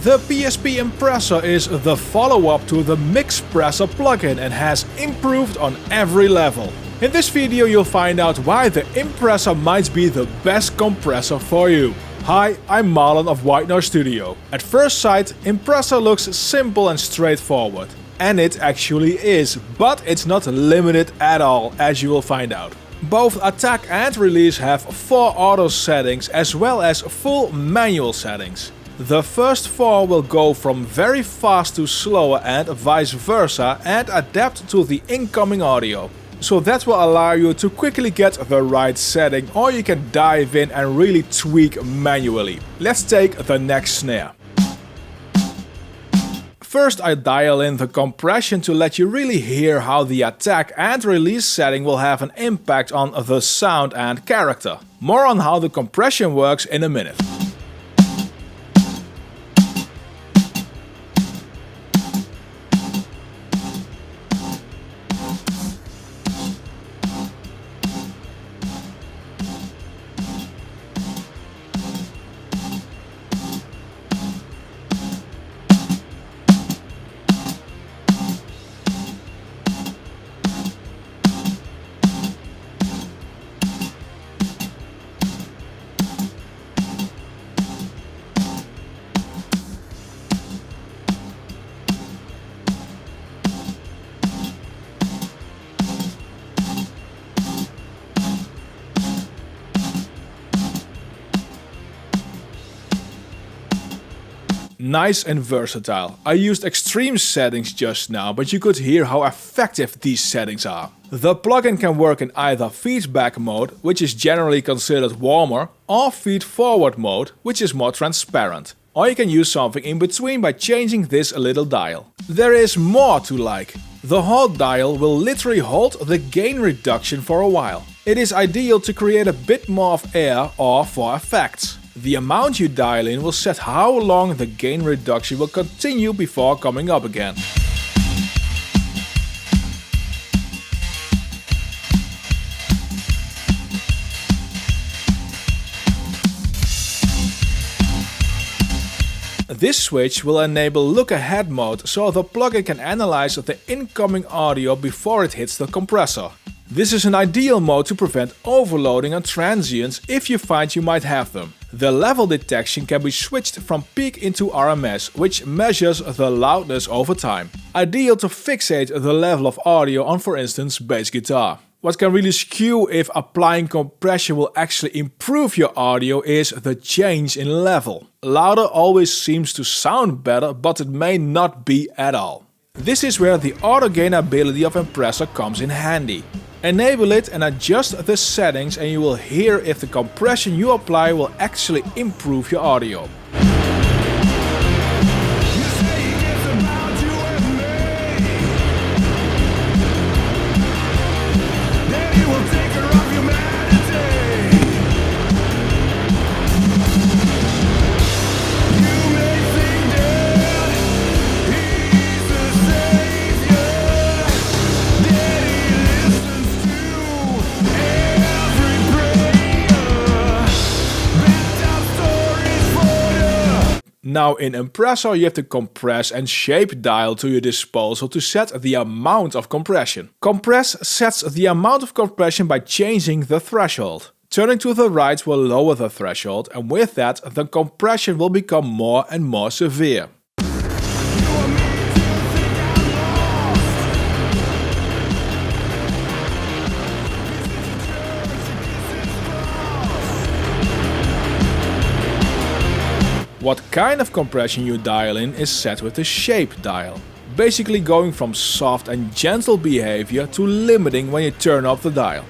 The PSP Impressor is the follow-up to the Mixpressor plugin and has improved on every level. In this video you'll find out why the Impressor might be the best compressor for you. Hi, I'm Marlon of White Noise Studio. At first sight, Impressor looks simple and straightforward. And it actually is, but it's not limited at all, as you will find out. Both attack and release have 4 auto settings as well as full manual settings. The first 4 will go from very fast to slower and vice versa and adapt to the incoming audio. So that will allow you to quickly get the right setting, or you can dive in and really tweak manually. Let's take the next snare. First I dial in the compression to let you really hear how the attack and release setting will have an impact on the sound and character. More on how the compression works in a minute. Nice and versatile. I used extreme settings just now, but you could hear how effective these settings are. The plugin can work in either feedback mode, which is generally considered warmer, or feed forward mode, which is more transparent. Or you can use something in between by changing this little dial. There is more to like. The hold dial will literally hold the gain reduction for a while. It is ideal to create a bit more of air or for effects. The amount you dial in will set how long the gain reduction will continue before coming up again. This switch will enable look ahead mode, so the plugin can analyze the incoming audio before it hits the compressor. This is an ideal mode to prevent overloading and transients if you find you might have them. The level detection can be switched from peak into RMS, which measures the loudness over time. Ideal to fixate the level of audio on, for instance, bass guitar. What can really skew if applying compression will actually improve your audio is the change in level. Louder always seems to sound better, but it may not be at all. This is where the auto gain ability of Impressor comes in handy. Enable it and adjust the settings and you will hear if the compression you apply will actually improve your audio. Now in Impressor you have the compress and shape dial to your disposal to set the amount of compression. Compress sets the amount of compression by changing the threshold. Turning to the right will lower the threshold, and with that the compression will become more and more severe. What kind of compression you dial in is set with the shape dial. Basically going from soft and gentle behavior to limiting when you turn off the dial.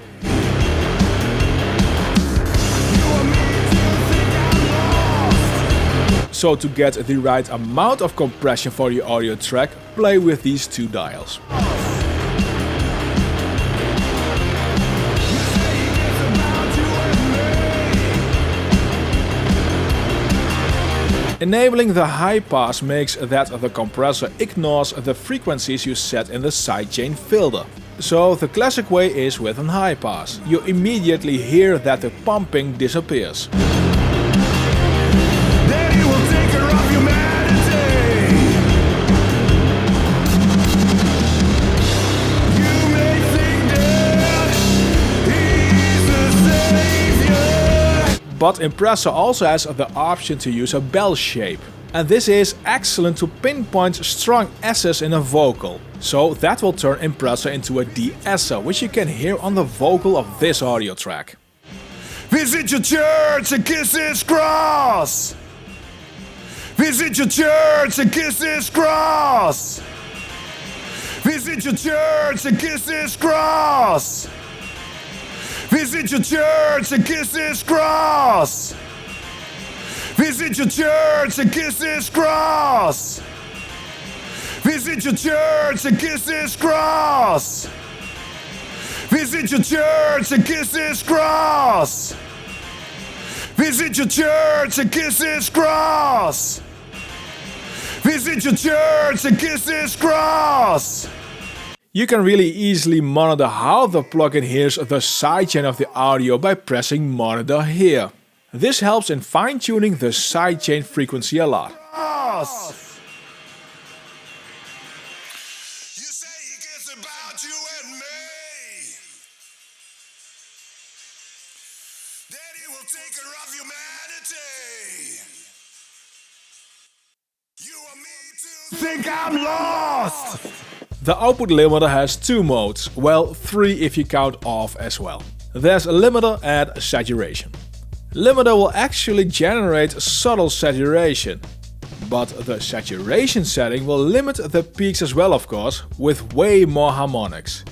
So to get the right amount of compression for your audio track, play with these 2 dials. Enabling the high pass makes that the compressor ignores the frequencies you set in the sidechain filter. So the classic way is with an high pass. You immediately hear that the pumping disappears. Then you will take her off humanity. But Impressor also has the option to use a bell shape. And this is excellent to pinpoint strong S's in a vocal. So that will turn Impressor into a de-esser, which you can hear on the vocal of this audio track. Visit your church and kiss His cross. Visit your church and kiss His cross. Visit your church and kiss His cross. Visit your church and kiss His cross. Visit your church and kiss His cross. Visit your church and kiss His cross. Visit your church and kiss His cross. Visit your church and kiss His cross. Visit your church and kiss His cross. You can really easily monitor how the plugin hears the sidechain of the audio by pressing Monitor Here. This helps in fine-tuning the sidechain frequency a lot. You say He cares about you and me, that He will take care of humanity. You want me to think I'm lost? The output limiter has two modes, well 3 if you count off as well. There's a limiter and saturation. Limiter will actually generate subtle saturation, but the saturation setting will limit the peaks as well, of course, with way more harmonics.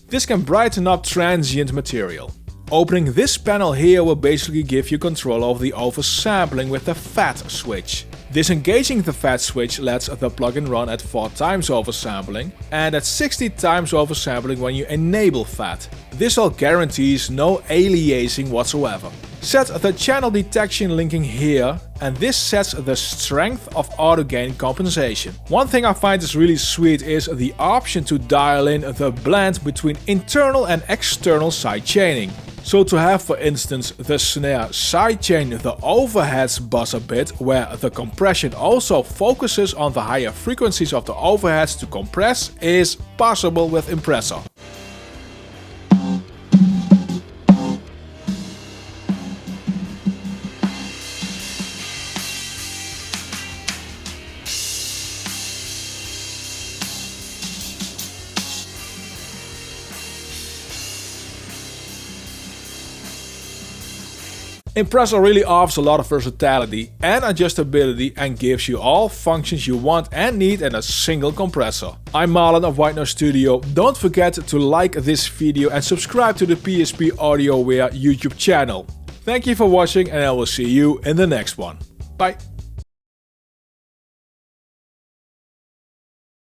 This can brighten up transient material. Opening this panel here will basically give you control over the oversampling with the fat switch. Disengaging the fat switch lets the plugin run at 4 times oversampling and at 60 times oversampling when you enable fat. This all guarantees no aliasing whatsoever. Set the channel detection linking here, and this sets the strength of auto gain compensation. One thing I find is really sweet is the option to dial in the blend between internal and external sidechaining. So to have, for instance, the snare sidechain the overheads buzz a bit, where the compression also focuses on the higher frequencies of the overheads to compress, is possible with Impressor. Impressor really offers a lot of versatility and adjustability and gives you all functions you want and need in a single compressor. I'm Marlon of White Noise Studio. Don't forget to like this video and subscribe to the PSPaudioware YouTube channel. Thank you for watching and I will see you in the next one. Bye!